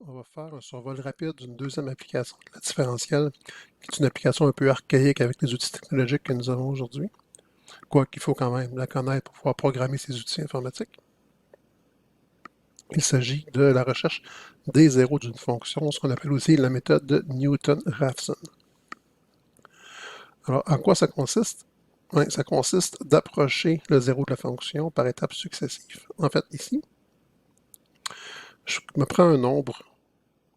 On va faire un survol rapide d'une deuxième application de la différentielle, qui est une application un peu archaïque avec les outils technologiques que nous avons aujourd'hui. Quoiqu'il faut quand même la connaître pour pouvoir programmer ces outils informatiques. Il s'agit de la recherche des zéros d'une fonction, ce qu'on appelle aussi la méthode de Newton-Raphson. Alors, en quoi ça consiste? Ouais, ça consiste d'approcher le zéro de la fonction par étapes successives. En fait, ici, je me prends un nombre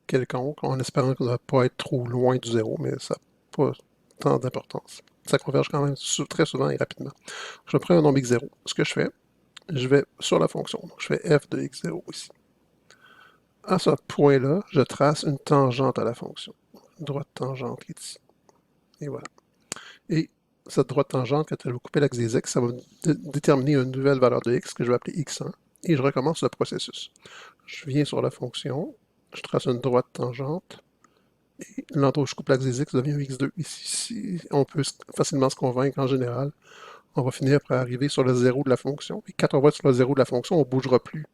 quelconque, en espérant qu'il ne va pas être trop loin du zéro, mais ça n'a pas tant d'importance. Ça converge quand même très souvent et rapidement. Je prends un nombre x0. Ce que je fais, je vais sur la fonction. Donc, je fais f de x0 ici. À ce point-là, je trace une tangente à la fonction. Une droite tangente qui est ici. Et voilà. Et cette droite tangente, quand elle va couper l'axe des x, ça va déterminer une nouvelle valeur de x que je vais appeler x1. Et je recommence le processus. Je viens sur la fonction, je trace une droite tangente, et l'endroit où je coupe l'axe des x devient x2. Ici, on peut facilement se convaincre en général. On va finir par arriver sur le zéro de la fonction. Et quand on va être sur le zéro de la fonction, on ne bougera plus.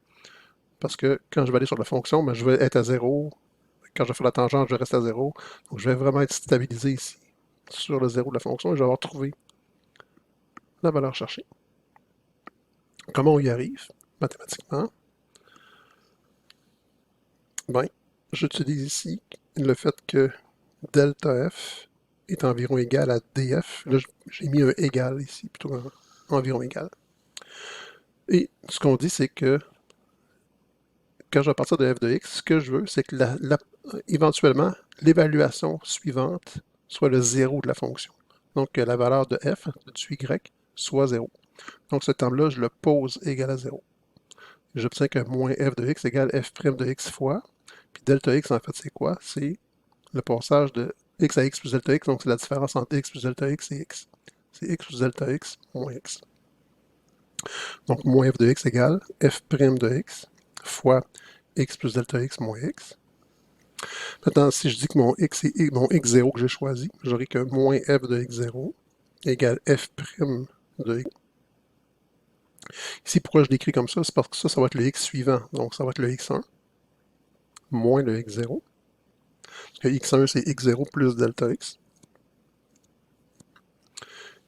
Parce que quand je vais aller sur la fonction, ben, je vais être à zéro. Quand je fais la tangente, je reste à zéro. Donc je vais vraiment être stabilisé ici, sur le zéro de la fonction, et je vais avoir trouvé la valeur cherchée. Comment on y arrive, mathématiquement? Ben, j'utilise ici le fait que delta f est environ égal à df. Là, j'ai mis un égal ici, plutôt environ égal. Et ce qu'on dit, c'est que quand je vais partir de f de x, ce que je veux, c'est que éventuellement, l'évaluation suivante soit le zéro de la fonction. Donc, que la valeur de f, du y, soit 0. Donc, ce terme-là, je le pose égal à 0. J'obtiens que moins f de x égale f' de x fois. Puis delta x, en fait, c'est quoi? C'est le passage de x à x plus delta x. Donc, c'est la différence entre x plus delta x et x. C'est x plus delta x moins x. Donc, moins f de x égale f' de x fois x plus delta x moins x. Maintenant, si je dis que mon x0 que j'ai choisi, j'aurai que moins f de x0 égale f' de x. Ici, pourquoi je l'écris comme ça? C'est parce que ça va être le x suivant. Donc, ça va être le x1 moins le x0. Parce que x1, c'est x0 plus delta x.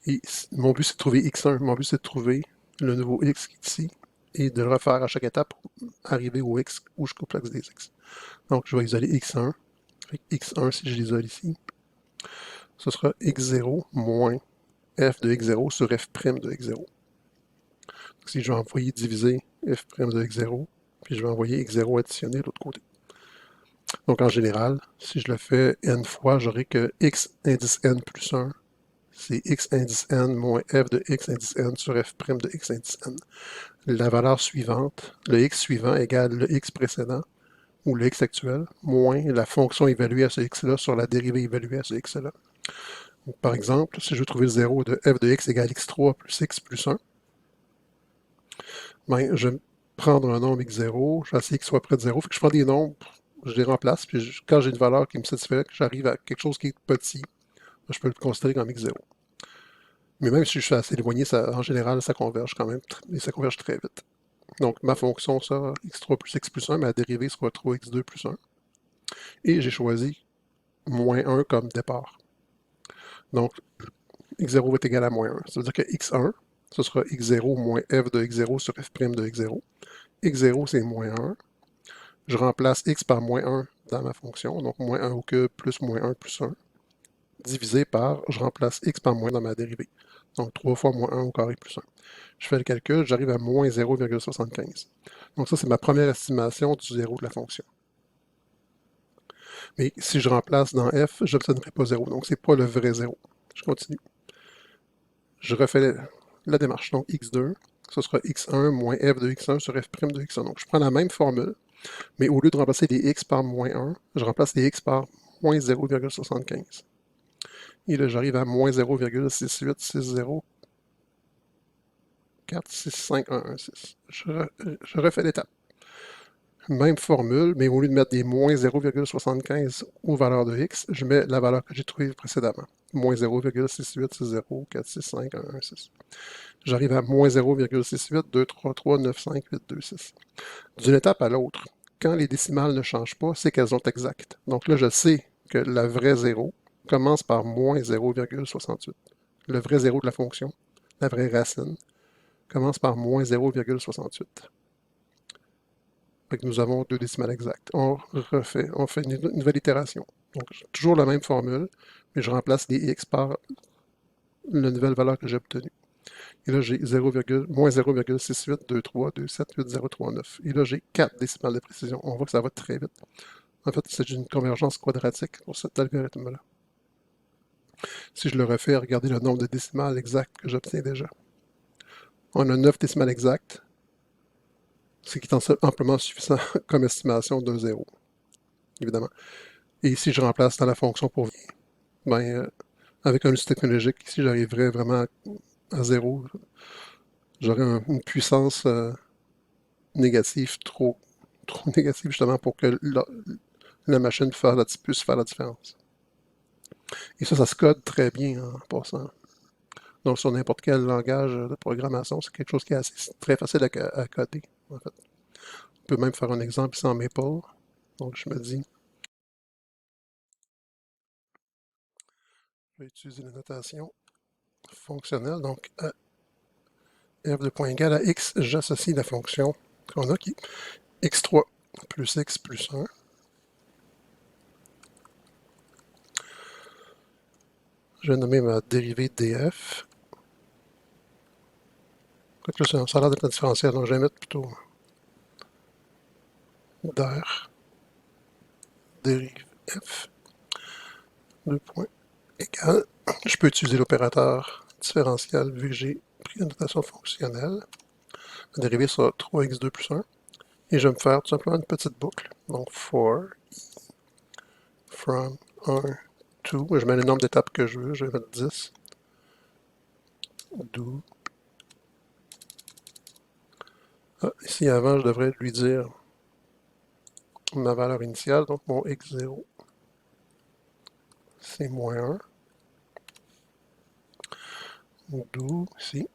Et mon but, c'est de trouver x1. Mon but, c'est de trouver le nouveau x qui est ici et de le refaire à chaque étape pour arriver au x où je coupe l'axe des x. Donc, je vais isoler x1. x1, si je l'isole ici, ce sera x0 moins f de x0 sur f' de x0. Donc, si je vais envoyer diviser f' de x0, puis je vais envoyer x0 additionner de l'autre côté. Donc, en général, si je le fais n fois, j'aurai que x indice n plus 1, c'est x indice n moins f de x indice n sur f' de x indice n. La valeur suivante, le x suivant égale le x précédent, ou le x actuel, moins la fonction évaluée à ce x-là sur la dérivée évaluée à ce x-là. Par exemple, si je veux trouver le 0 de f de x égale x3 plus x plus 1, ben, je vais prendre un nombre x0, je vais essayer qu'il soit près de 0, fait que je prends des nombres, je les remplace, puis quand j'ai une valeur qui me satisfait, que j'arrive à quelque chose qui est petit, je peux le considérer comme x0. Mais même si je suis assez éloigné, en général, ça converge quand même, et ça converge très vite. Donc, ma fonction sera x3 plus x plus 1, ma dérivée sera 3x2 plus 1. Et j'ai choisi moins 1 comme départ. Donc, x0 va être égal à moins 1. Ça veut dire que x1, ce sera x0 moins f de x0 sur f' de x0. x0, c'est moins 1. Je remplace x par moins 1 dans ma fonction, donc moins 1 au cube plus moins 1 plus 1, divisé par, je remplace x par moins dans ma dérivée. Donc 3 fois moins 1 au carré plus 1. Je fais le calcul, j'arrive à moins 0,75. Donc ça, c'est ma première estimation du zéro de la fonction. Mais si je remplace dans f, je n'obtiendrai pas 0. Donc, ce n'est pas le vrai 0. Je continue. Je refais la démarche. Donc, x2, ce sera x1 moins f de x1 sur f' de x1. Donc, je prends la même formule, mais au lieu de remplacer les x par moins 1, je remplace les x par moins 0,75. Et là, j'arrive à moins 0,686046511. Je refais l'étape. Même formule, mais au lieu de mettre des moins 0,75 aux valeurs de x, je mets la valeur que j'ai trouvée précédemment. Moins 0,68604651116. J'arrive à moins 0,682339586. D'une étape à l'autre, quand les décimales ne changent pas, c'est qu'elles sont exactes. Donc là, je sais que la vraie 0 commence par moins 0,68. Le vrai 0 de la fonction, la vraie racine, commence par moins 0,68. Fait que nous avons deux décimales exactes. On fait une nouvelle itération. Donc, toujours la même formule, mais je remplace les x par la nouvelle valeur que j'ai obtenue. Et là, j'ai moins 0,6823278039. Et là, j'ai 4 décimales de précision. On voit que ça va très vite. En fait, c'est une convergence quadratique pour cet algorithme-là. Si je le refais, regardez le nombre de décimales exactes que j'obtiens déjà. On a 9 décimales exactes, ce qui est amplement suffisant comme estimation d'un zéro, évidemment. Et ici, je remplace dans la fonction pour ben, avec un outil technologique, ici, j'arriverais vraiment à zéro. J'aurais une puissance négative trop négative justement pour que la machine puisse faire la différence. Et ça se code très bien en passant. Donc, sur n'importe quel langage de programmation, c'est quelque chose qui est très facile à coder, en fait. On peut même faire un exemple ici en Maple. Donc, je me dis, je vais utiliser la notation fonctionnelle. Donc, à f de point égal à x, j'associe la fonction qu'on a qui est x3 plus x plus 1. Je vais nommer ma dérivée df. Là, ça a l'air d'être un différentiel, donc je vais mettre plutôt der dérive f, 2 points, égal. Je peux utiliser l'opérateur différentiel vu que j'ai pris la notation fonctionnelle. La dérivée sera 3x2 plus 1. Et je vais me faire tout simplement une petite boucle. Donc, for from 1 to, je mets le nombre d'étapes que je veux, je vais mettre 10. Do. Ah, ici, avant, je devrais lui dire ma valeur initiale, donc mon x0, c'est moins 1. Do, ici,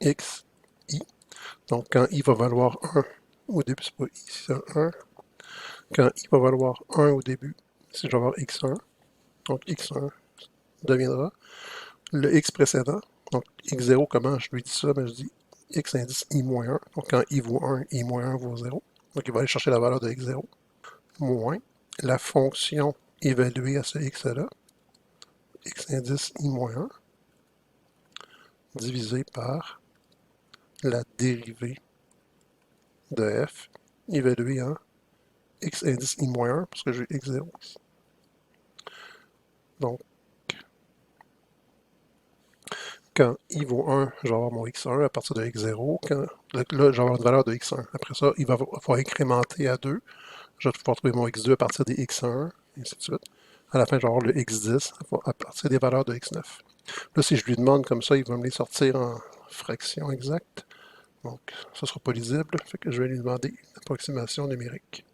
x, i. Donc, quand i va valoir 1 au début, c'est pas i, c'est un 1. Quand i va valoir 1 au début, si je vais avoir x1, donc x1 deviendra le x précédent. Donc, x0, comment je lui dis ça? Ben, je dis x indice i-1. Donc, quand i vaut 1, i-1 vaut 0. Donc, il va aller chercher la valeur de x0. Moins la fonction évaluée à ce x-là, x indice i-1, divisé par la dérivée de f, évaluée en x indice i-1, parce que j'ai x0 ici. Donc, quand i vaut 1, je vais avoir mon x1 à partir de x0. Là, je vais avoir une valeur de x1. Après ça, il va falloir incrémenter à 2. Je vais pouvoir trouver mon x2 à partir des x1, et ainsi de suite. À la fin, je vais avoir le x10 à partir des valeurs de x9. Là, si je lui demande comme ça, il va me les sortir en fraction exacte. Donc, ça ne sera pas lisible. Fait que je vais lui demander une approximation numérique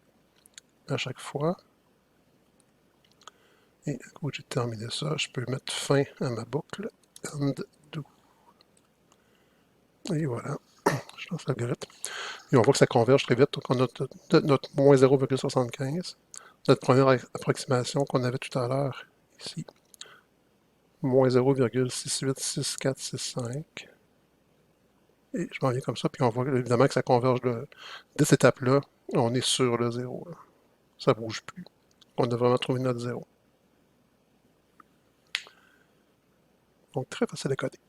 à chaque fois. Et à coup j'ai terminé ça, je peux mettre fin à ma boucle. End do. Et voilà. Je lance l'algorithme. Et on voit que ça converge très vite. Donc, on a notre moins 0,75. Notre première approximation qu'on avait tout à l'heure, ici, moins 0,686465. Et je m'en viens comme ça, puis on voit évidemment que ça converge de cette étape-là. On est sur le 0. Là. Ça ne bouge plus. On a vraiment trouvé notre 0. Donc, très facile à coder.